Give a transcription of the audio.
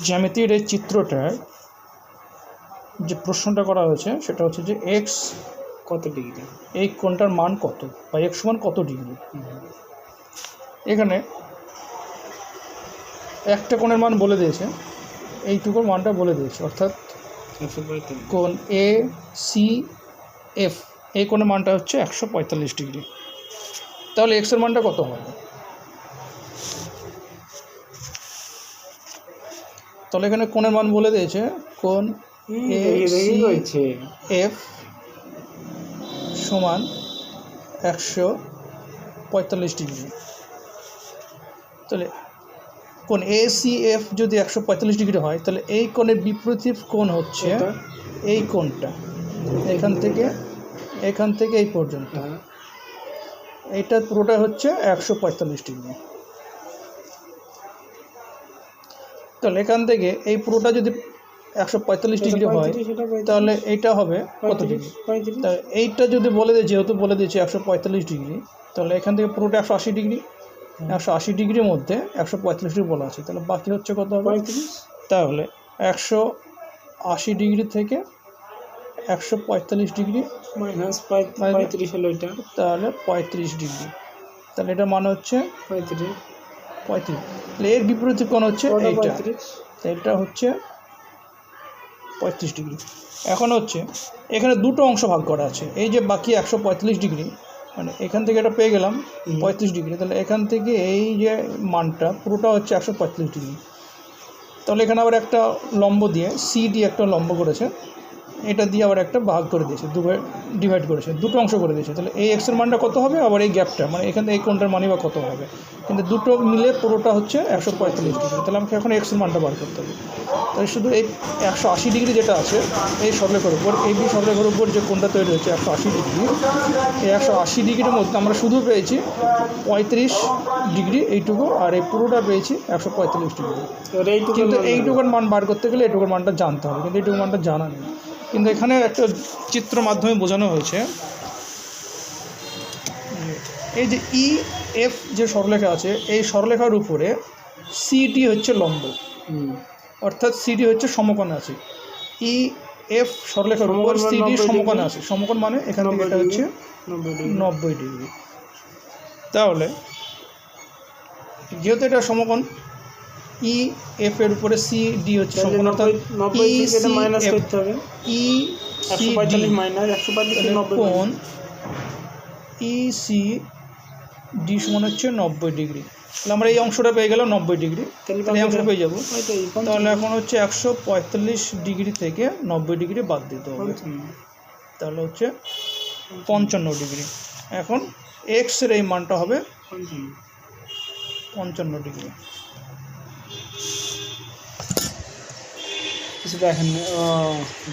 জ্যামিতির এই চিত্রটার যে প্রশ্নটা করা হয়েছে সেটা হচ্ছে যে এক্স কত ডিগ্রি, এই কোণটার মান কত বা এক্স সমান কত ডিগ্রি। এখানে একটা কোণের মান বলে দিয়েছে, এইটুকুর মানটা বলে দিয়েছে, অর্থাৎ কোণ এ সি এফ এই কোণের মানটা হচ্ছে 145 ডিগ্রি। তাহলে এক্সের মানটা কত হবে? তাহলে এখানে কোণের মান বলে দিয়েছে, কোণ এ সি এফ সমান 145 ডিগ্রি। তাহলে কোণ এ সি এফ যদি 145 ডিগ্রি হয়, তাহলে এই কোণের বিপরীত কোণ হচ্ছে এই কোণটা, এখান থেকে এই পর্যন্ত, এইটা পুরোটা হচ্ছে 145 ডিগ্রি। তাহলে এখান থেকে এই পুরোটা যদি 145 ডিগ্রি হয়, তাহলে এইটা হবে কত ডিগ্রি? তাহলে এইটা যদি বলে দেয়, যেহেতু বলে দিয়েছে 145 ডিগ্রি, তাহলে এখান থেকে পুরোটা 180 ডিগ্রি। 180 ডিগ্রির মধ্যে 145 ডিগ্রি বলা আছে, তাহলে বাকি হচ্ছে কত হবে? 35। তাহলে 180 ডিগ্রি থেকে 145 ডিগ্রি মাইনাস 35 হলো এটা, তাহলে 35 ডিগ্রি। তাহলে এটা মানে হচ্ছে 35। তাহলে এর বিপরীত কোণ হচ্ছে এইটা, এটা হচ্ছে 35 ডিগ্রি। এখন হচ্ছে এখানে দুটো অংশ ভাগ করা আছে, এই যে বাকি 145 ডিগ্রি, মানে এখান থেকে এটা পেয়ে গেলাম 35 ডিগ্রি। তাহলে এখান থেকে এই যে মানটা পুরোটা হচ্ছে 145 ডিগ্রি। তাহলে এখানে আবার একটা লম্ব দিয়ে, সি দিয়ে একটা লম্ব করেছে, এটা দিয়ে আবার একটা ভাগ করে দিয়েছে, দুভাবে ডিভাইড করেছে, দুটো অংশ করে দিয়েছে। তাহলে এই এক্সের মানটা কত হবে, আবার এই গ্যাপটা মানে এখানে এই কোণটার মানই বা কত হবে, কিন্তু দুটো মিলে পুরোটা হচ্ছে 145 ডিগ্রি। তাহলে আমাকে এখন এক্সের মানটা বার করতে হবে। তাহলে শুধু এই 180 ডিগ্রি যেটা আছে এই সরলরেখার উপর, এই বি সরলরেখার উপর যে কোণটা তৈরি হচ্ছে 180 ডিগ্রি, এই 180 ডিগ্রির মধ্যে আমরা শুধু পেয়েছি 35 ডিগ্রি এইটুকু, আর এই পুরোটা পেয়েছি 145 ডিগ্রি। কিন্তু এইটুকুর মান বার করতে গেলে এইটুকুর মানটা জানতে হবে, কিন্তু এইটুকুর মানটা জানা নেই। কিন্তু এখানে একটা চিত্র মাধ্যমে বোঝানো হয়েছে, এই যে ই এফ যে সরলরেখা আছে, এই সরলরেখার উপরে সিডি হচ্ছে লম্ব, অর্থাৎ সিডি হচ্ছে সমকোণে আছে। ই এফ সরলরেখার উপর সিডি সমকোণে আছে। সমকোণ মানে এখান থেকে এটা হচ্ছে 90 ডিগ্রি। তাহলে যেহেতু এটা সমকোণ, ই এফ এর উপরে সি ডি হচ্ছে সমকোণ, অর্থাৎ কোণ ই সি ডি সমান হচ্ছে 90 ডিগ্রি। তাহলে আমরা এই অংশটা পেয়ে গেলাম 90 ডিগ্রি, তাহলে এই অংশটা পেয়ে যাবো। তাহলে এখন হচ্ছে 145 ডিগ্রি থেকে 90 ডিগ্রি বাদ দিতে হবে, তাহলে হচ্ছে 55 ডিগ্রি। এখন এক্সের এই মানটা হবে 55 ডিগ্রি। কিছু দেখেন